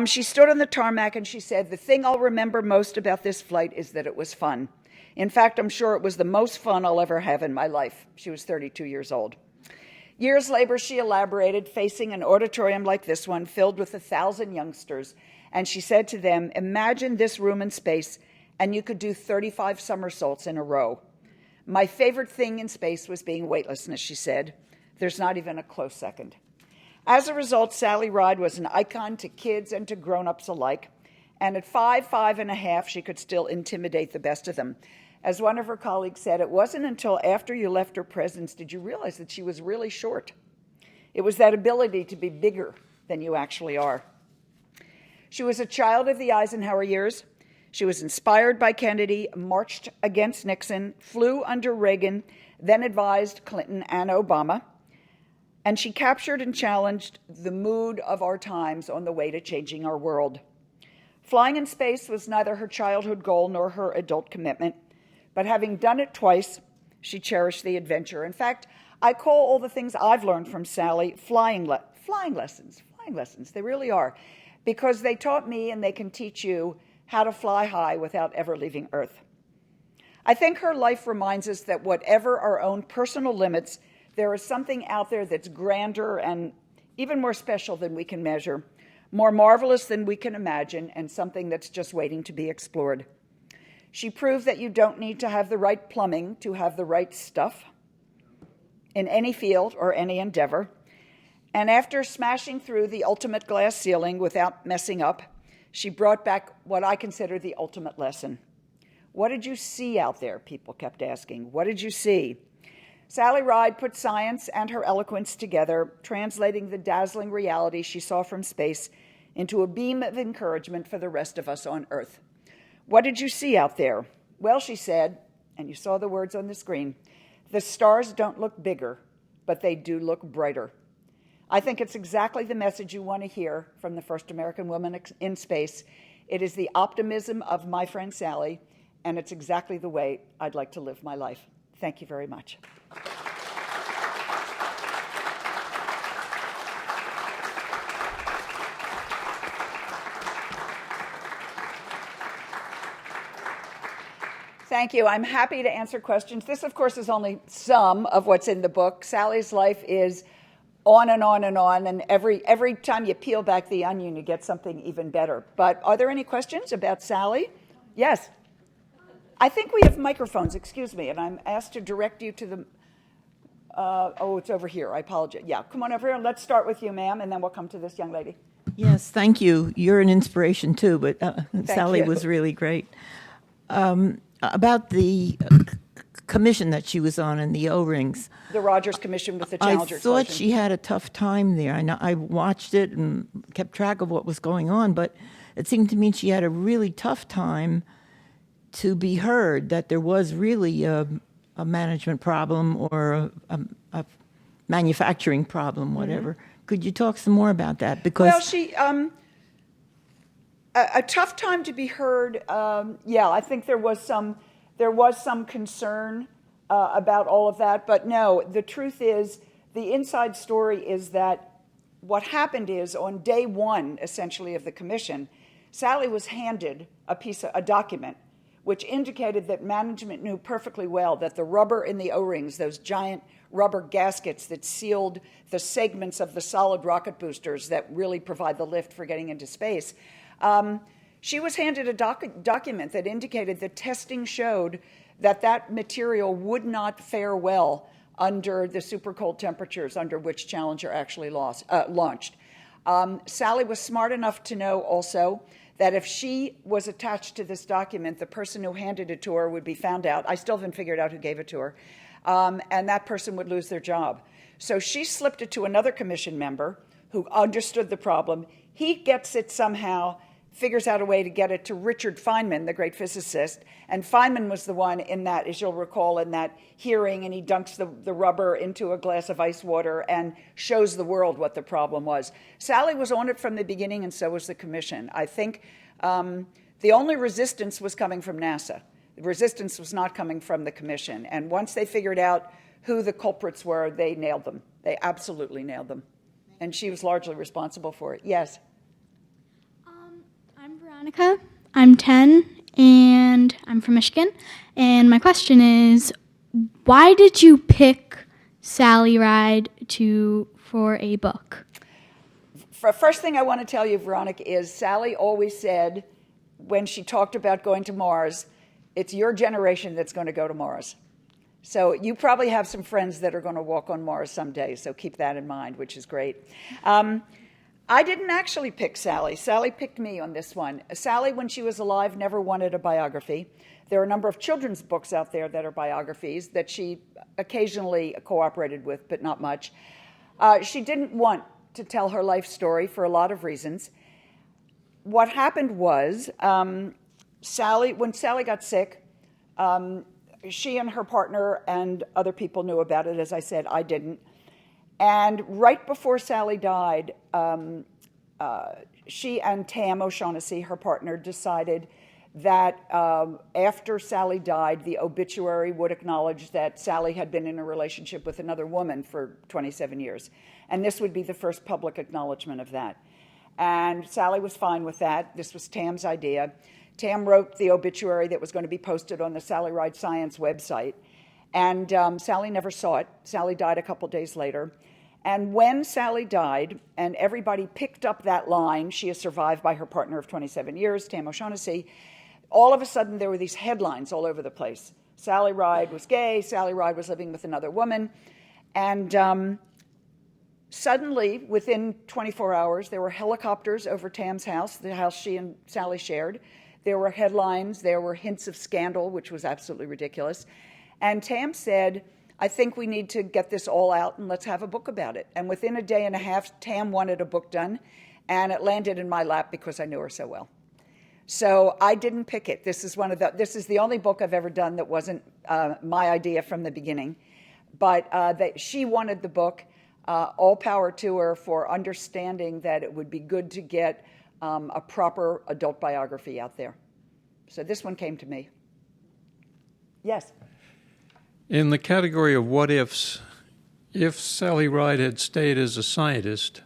She stood on the tarmac and she said, the thing I'll remember most about this flight is that it was fun. In fact, I'm sure it was the most fun I'll ever have in my life. She was 32 years old. Years later, she elaborated, facing an auditorium like this one, filled with 1,000 youngsters, and she said to them, imagine this room and space, and you could do 35 somersaults in a row. My favorite thing in space was being weightlessness, she said. There's not even a close second. As a result, Sally Ride was an icon to kids and to grown-ups alike, and at 5'5.5", she could still intimidate the best of them. As one of her colleagues said, it wasn't until after you left her presence did you realize that she was really short. It was that ability to be bigger than you actually are. She was a child of the Eisenhower years. She was inspired by Kennedy, marched against Nixon, flew under Reagan, then advised Clinton and Obama. And she captured and challenged the mood of our times on the way to changing our world. Flying in space was neither her childhood goal nor her adult commitment. But having done it twice, she cherished the adventure. In fact, I call all the things I've learned from Sally flying lessons. They really are. Because they taught me and they can teach you how to fly high without ever leaving Earth. I think her life reminds us that whatever our own personal limits, there is something out there that's grander and even more special than we can measure, more marvelous than we can imagine, and something that's just waiting to be explored. She proved that you don't need to have the right plumbing to have the right stuff in any field or any endeavor. And after smashing through the ultimate glass ceiling without messing up, she brought back what I consider the ultimate lesson. What did you see out there? People kept asking. What did you see? Sally Ride put science and her eloquence together, translating the dazzling reality she saw from space into a beam of encouragement for the rest of us on Earth. What did you see out there? Well, she said, and you saw the words on the screen, the stars don't look bigger, but they do look brighter. I think it's exactly the message you want to hear from the first American woman in space. It is the optimism of my friend Sally, and it's exactly the way I'd like to live my life. Thank you very much. Thank you. I'm happy to answer questions. This, of course, is only some of what's in the book. Sally's life is on and on and on, and every time you peel back the onion, you get something even better. But are there any questions about Sally? Yes. I think we have microphones, excuse me, and I'm asked to direct you to the... it's over here. I apologize. Yeah, come on over here, and let's start with you, ma'am, and then we'll come to this young lady. Yes, thank you. You're an inspiration, too, but Sally was really great. About the commission that she was on and the O-rings. The Rogers Commission with the Challenger explosion. I thought she had a tough time there. I watched it and kept track of what was going on, but it seemed to me she had a really tough time to be heard, that there was really a management problem or a manufacturing problem, whatever. Mm-hmm. Could you talk some more about that? Because well, she... a tough time to be heard. I think there was some concern about all of that. But no, the truth is, the inside story is that what happened is on day one, essentially, of the commission, Sally was handed a document which indicated that management knew perfectly well that the rubber in the O-rings, those giant rubber gaskets that sealed the segments of the solid rocket boosters that really provide the lift for getting into space, she was handed a document that indicated that testing showed that material would not fare well under the super cold temperatures under which Challenger actually launched. Sally was smart enough to know also that if she was attached to this document, the person who handed it to her would be found out. I still haven't figured out who gave it to her. And that person would lose their job. So she slipped it to another commission member who understood the problem. He gets it somehow, figures out a way to get it to Richard Feynman, the great physicist. And Feynman was the one in that, as you'll recall, in that hearing, and he dunks the rubber into a glass of ice water and shows the world what the problem was. Sally was on it from the beginning, and so was the commission. I think the only resistance was coming from NASA. The resistance was not coming from the commission. And once they figured out who the culprits were, they nailed them. They absolutely nailed them. And she was largely responsible for it. Yes? I'm Veronica. I'm 10, and I'm from Michigan. And my question is, why did you pick Sally Ride for a book? First thing I want to tell you, Veronica, is Sally always said, when she talked about going to Mars, it's your generation that's going to go to Mars. So you probably have some friends that are going to walk on Mars someday, so keep that in mind, which is great. I didn't actually pick Sally. Sally picked me on this one. Sally, when she was alive, never wanted a biography. There are a number of children's books out there that are biographies that she occasionally cooperated with, but not much. She didn't want to tell her life story for a lot of reasons. What happened was, when Sally got sick, she and her partner and other people knew about it. As I said, I didn't. And right before Sally died, she and Tam O'Shaughnessy, her partner, decided that after Sally died, the obituary would acknowledge that Sally had been in a relationship with another woman for 27 years. And this would be the first public acknowledgement of that. And Sally was fine with that. This was Tam's idea. Tam wrote the obituary that was going to be posted on the Sally Ride Science website. And Sally never saw it. Sally died a couple days later. And when Sally died, and everybody picked up that line, she is survived by her partner of 27 years, Tam O'Shaughnessy, all of a sudden there were these headlines all over the place. Sally Ride was gay, Sally Ride was living with another woman. And Suddenly, within 24 hours, there were helicopters over Tam's house, the house she and Sally shared. There were headlines, there were hints of scandal, which was absolutely ridiculous. And Tam said, I think we need to get this all out and let's have a book about it. And within a day and a half, Tam wanted a book done, and it landed in my lap because I knew her so well. So I didn't pick it. This is the only book I've ever done that wasn't my idea from the beginning. But she wanted the book. All power to her for understanding that it would be good to get a proper adult biography out there. So this one came to me. Yes? In the category of what ifs, if Sally Ride had stayed as a scientist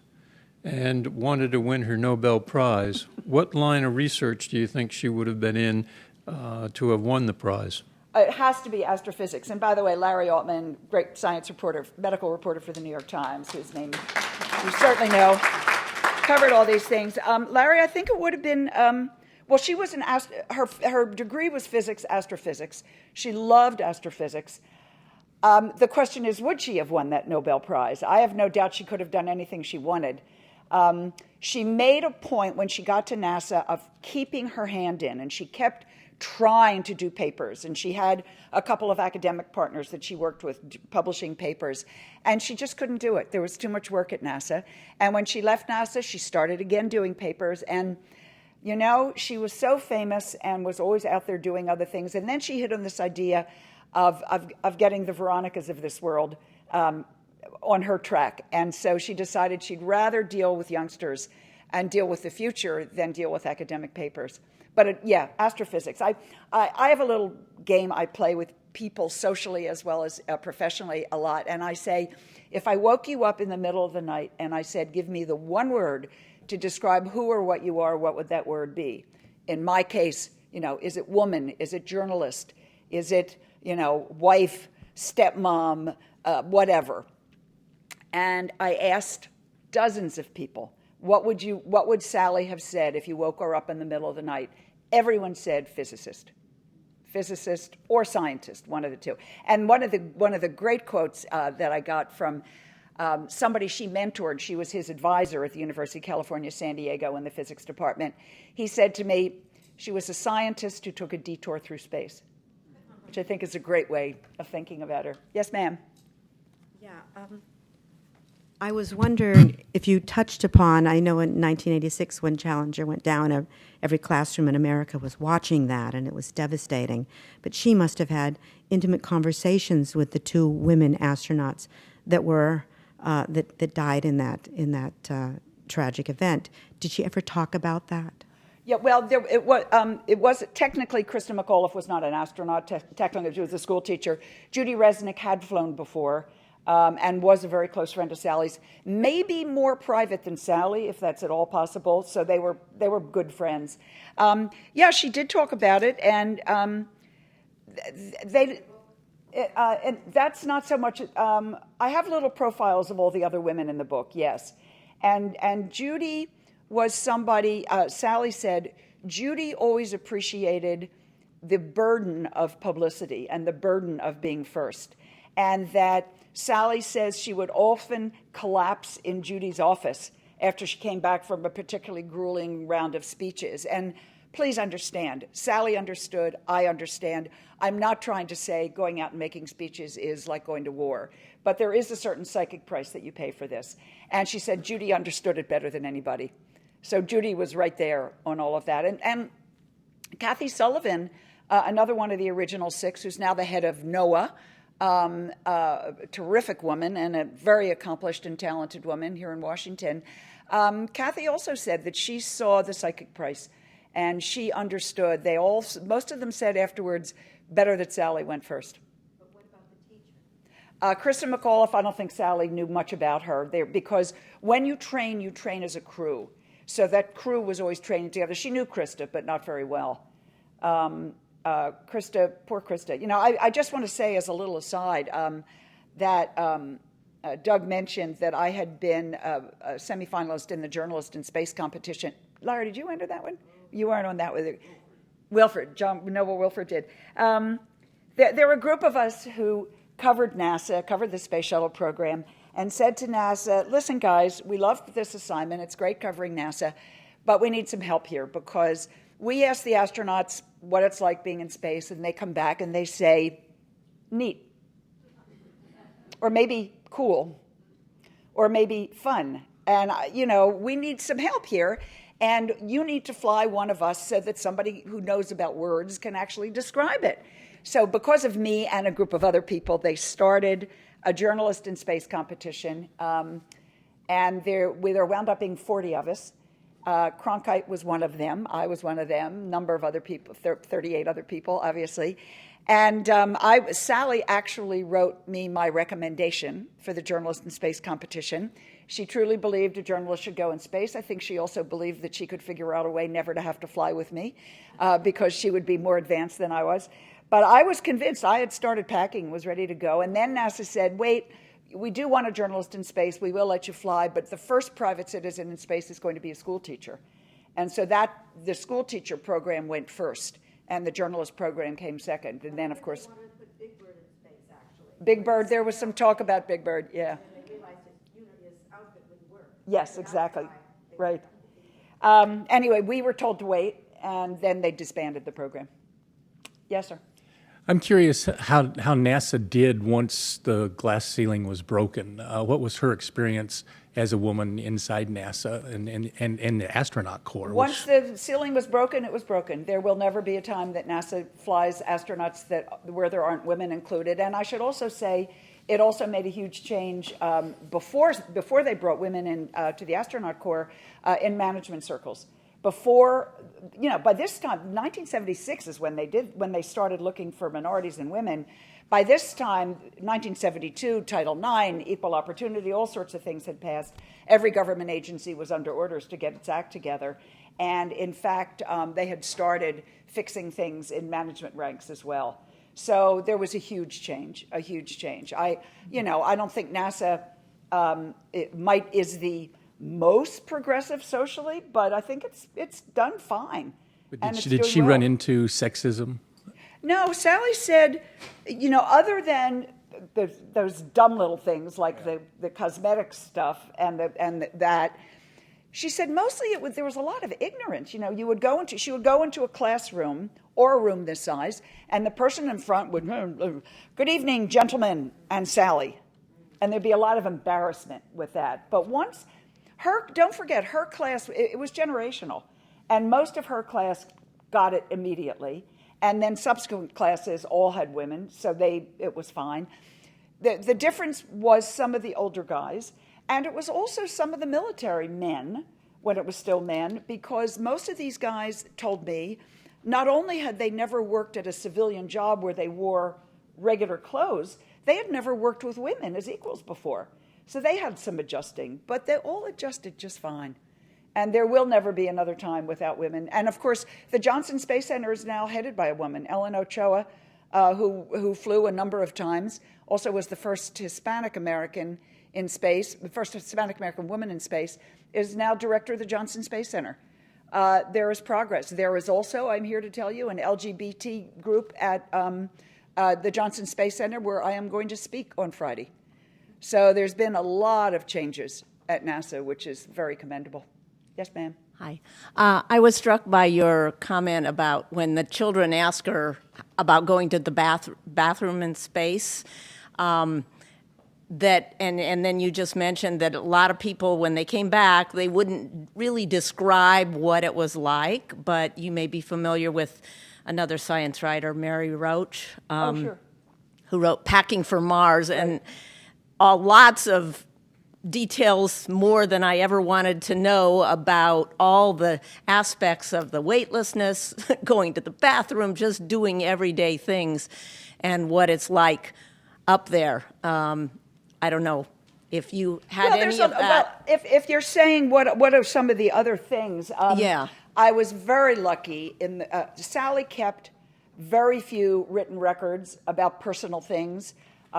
and wanted to win her Nobel Prize, what line of research do you think she would have been in to have won the prize? It has to be astrophysics. And by the way, Larry Altman, great science reporter, medical reporter for the New York Times, whose name you certainly know, covered all these things. Larry, I think it would have been, she was her degree was physics, astrophysics. She loved astrophysics. The question is, would she have won that Nobel Prize? I have no doubt she could have done anything she wanted. She made a point when she got to NASA of keeping her hand in, and she kept trying to do papers, and she had a couple of academic partners that she worked with publishing papers, and she just couldn't do it. There was too much work at NASA, and when she left NASA, she started again doing papers, and you know, she was so famous and was always out there doing other things, and then she hit on this idea of getting the Veronicas of this world on her track, and so she decided she'd rather deal with youngsters and deal with the future than deal with academic papers. But astrophysics. I have a little game I play with people socially as well as professionally a lot. And I say, if I woke you up in the middle of the night and I said, give me the one word to describe who or what you are, what would that word be? In my case, is it woman? Is it journalist? Is it, wife, stepmom, whatever? And I asked dozens of people, what would Sally have said if you woke her up in the middle of the night? Everyone said physicist or scientist, one of the two. And one of the great quotes that I got from somebody she mentored, she was his advisor at the University of California, San Diego in the physics department. He said to me, she was a scientist who took a detour through space, which I think is a great way of thinking about her. Yes, ma'am. Yeah. I was wondering if you touched upon, I know in 1986 when Challenger went down, every classroom in America was watching that, and it was devastating. But she must have had intimate conversations with the two women astronauts that were that died in that tragic event. Did she ever talk about that? Yeah, well, it was technically Krista McAuliffe was not an astronaut. Technically, she was a school teacher. Judy Resnick had flown before. And was a very close friend of Sally's, maybe more private than Sally, if that's at all possible. So they were good friends. She did talk about it, and and that's not so much. I have little profiles of all the other women in the book, yes, and Judy was somebody. Sally said Judy always appreciated the burden of publicity and the burden of being first, and that. Sally says she would often collapse in Judy's office after she came back from a particularly grueling round of speeches. And please understand, Sally understood, I understand. I'm not trying to say going out and making speeches is like going to war, but there is a certain psychic price that you pay for this. And she said Judy understood it better than anybody. So Judy was right there on all of that. And Kathy Sullivan, another one of the original six, who's now the head of NOAA, a terrific woman and a very accomplished and talented woman here in Washington. Kathy also said that she saw the psychic price and she understood. Most of them said afterwards, better that Sally went first. But what about the teacher? Krista McAuliffe, I don't think Sally knew much about her because when you train as a crew. So that crew was always training together. She knew Krista, but not very well. Krista, poor Krista. I just want to say as a little aside that Doug mentioned that I had been a semifinalist in the Journalist in Space competition. Larry, did you enter that one? You weren't on that with Wilfred. Noble Wilfred did. There were a group of us who covered NASA, covered the space shuttle program, and said to NASA, listen, guys, we love this assignment. It's great covering NASA, but we need some help here because we ask the astronauts what it's like being in space, and they come back and they say, neat, or maybe cool, or maybe fun. And, we need some help here, and you need to fly one of us so that somebody who knows about words can actually describe it. So because of me and a group of other people, they started a journalist in space competition, and there wound up being 40 of us. Cronkite was one of them. I was one of them. Number of other people, 38 other people, obviously. And Sally actually wrote me my recommendation for the journalist in space competition. She truly believed a journalist should go in space. I think she also believed that she could figure out a way never to have to fly with me because she would be more advanced than I was. But I was convinced. I had started packing, was ready to go. And then NASA said, wait, we do want a journalist in space. We will let you fly. But the first private citizen in space is going to be a school teacher. And so the school teacher program went first, and the journalist program came second. And then, of course, Big Bird in space, actually. Big Bird, there was some talk about Big Bird, yeah. And they realized his outfit wouldn't work. Yes, exactly. Right. Anyway, we were told to wait, and then they disbanded the program. Yes, sir. I'm curious how NASA did once the glass ceiling was broken. What was her experience as a woman inside NASA and the astronaut corps? Once the ceiling was broken, it was broken. There will never be a time that NASA flies astronauts where there aren't women included. And I should also say, it also made a huge change before they brought women in to the astronaut corps in management circles. Before, by this time, 1976 is when they started looking for minorities and women. By this time, 1972, Title IX, equal opportunity, all sorts of things had passed. Every government agency was under orders to get its act together. And in fact, they had started fixing things in management ranks as well. So there was a huge change. I don't think NASA is the most progressive socially, but I think it's done fine. But did she run into sexism? No, Sally said, other than those dumb little things like the cosmetic stuff and that, she said mostly there was a lot of ignorance. She would go into a classroom or a room this size, and the person in front would, good evening, gentlemen, and Sally. And there'd be a lot of embarrassment with that. But don't forget, her class, it was generational. And most of her class got it immediately. And then subsequent classes all had women, so it was fine. The difference was some of the older guys, and it was also some of the military men, when it was still men, because most of these guys told me, not only had they never worked at a civilian job where they wore regular clothes, they had never worked with women as equals before. So they had some adjusting, but they all adjusted just fine. And there will never be another time without women. And of course, the Johnson Space Center is now headed by a woman, Ellen Ochoa, who flew a number of times, also was the first Hispanic American in space, the first Hispanic American woman in space, is now director of the Johnson Space Center. There is progress. There is also, I'm here to tell you, an LGBT group at the Johnson Space Center where I am going to speak on Friday. So there's been a lot of changes at NASA, which is very commendable. Yes, ma'am. Hi. I was struck by your comment about when the children ask her about going to the bathroom in space. And then you just mentioned that a lot of people, when they came back, they wouldn't really describe what it was like. But you may be familiar with another science writer, Mary Roach, sure. who wrote "Packing for Mars," and lots of details more than I ever wanted to know about all the aspects of the weightlessness, going to the bathroom, just doing everyday things, and what it's like up there. I don't know if you had any of that. Well, if you're saying what are some of the other things, yeah. I was very lucky. Sally kept very few written records about personal things.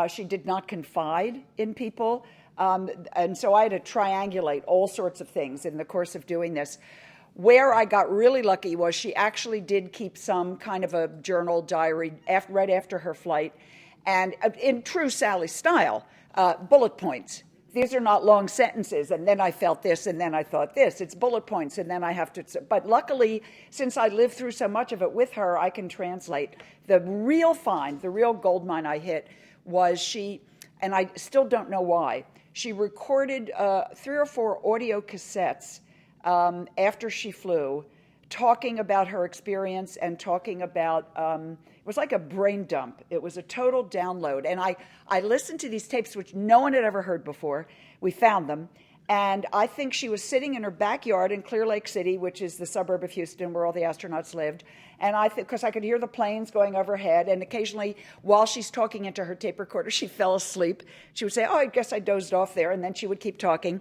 She did not confide in people. And so I had to triangulate all sorts of things in the course of doing this. Where I got really lucky was she actually did keep some kind of a journal diary right after her flight. And in true Sally style, bullet points, these are not long sentences, and then I felt this, and then I thought this. It's bullet points, and then I have to, but luckily, since I lived through so much of it with her, I can translate. The real find, the real gold mine I hit was she, and I still don't know why, she recorded 3 or 4 audio cassettes after she flew, talking about her experience and talking about, it was like a brain dump. It was a total download. And I listened to these tapes, which no one had ever heard before. We found them. And I think she was sitting in her backyard in Clear Lake City, which is the suburb of Houston where all the astronauts lived. And I think, because I could hear the planes going overhead, and occasionally while she's talking into her tape recorder, she fell asleep. She would say, oh, I guess I dozed off there. And then she would keep talking.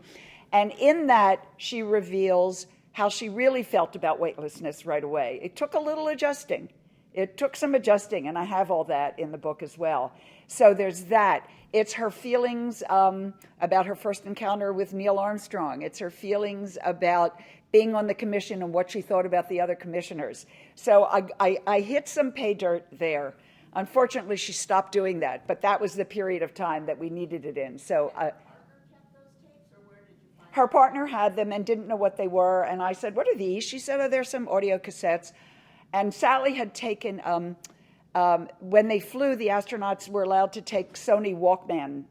And in that, she reveals how she really felt about weightlessness right away. It took a little adjusting. It took some adjusting, and I have all that in the book as well. So there's that. It's her feelings about her first encounter with Neil Armstrong. It's her feelings about being on the commission and what she thought about the other commissioners. So I hit some pay dirt there. Unfortunately, she stopped doing that, but that was the period of time that we needed it in. So her partner had them and didn't know what they were, and I said, what are these? She said, oh, they're some audio cassettes. And Sally had taken, when they flew, the astronauts were allowed to take Sony Walkman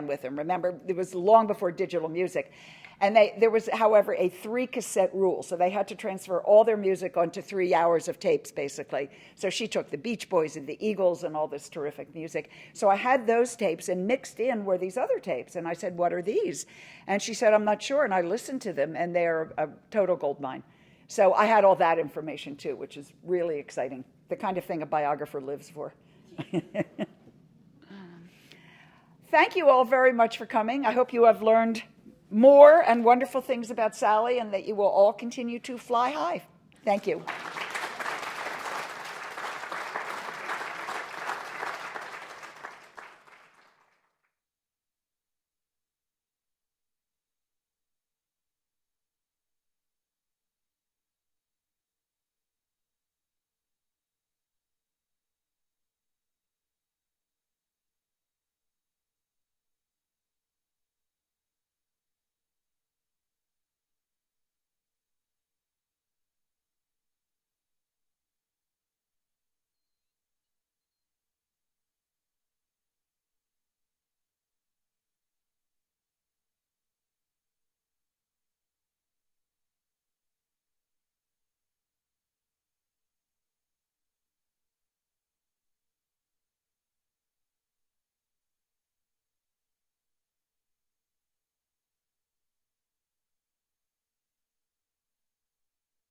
with them. Remember, it was long before digital music. And there was, however, a 3-cassette rule. So they had to transfer all their music onto 3 hours of tapes, basically. So she took the Beach Boys and the Eagles and all this terrific music. So I had those tapes, and mixed in were these other tapes. And I said, what are these? And she said, I'm not sure. And I listened to them, and they're a total gold mine. So I had all that information, too, which is really exciting, the kind of thing a biographer lives for. Thank you all very much for coming. I hope you have learned more and wonderful things about Sally, and that you will all continue to fly high. Thank you.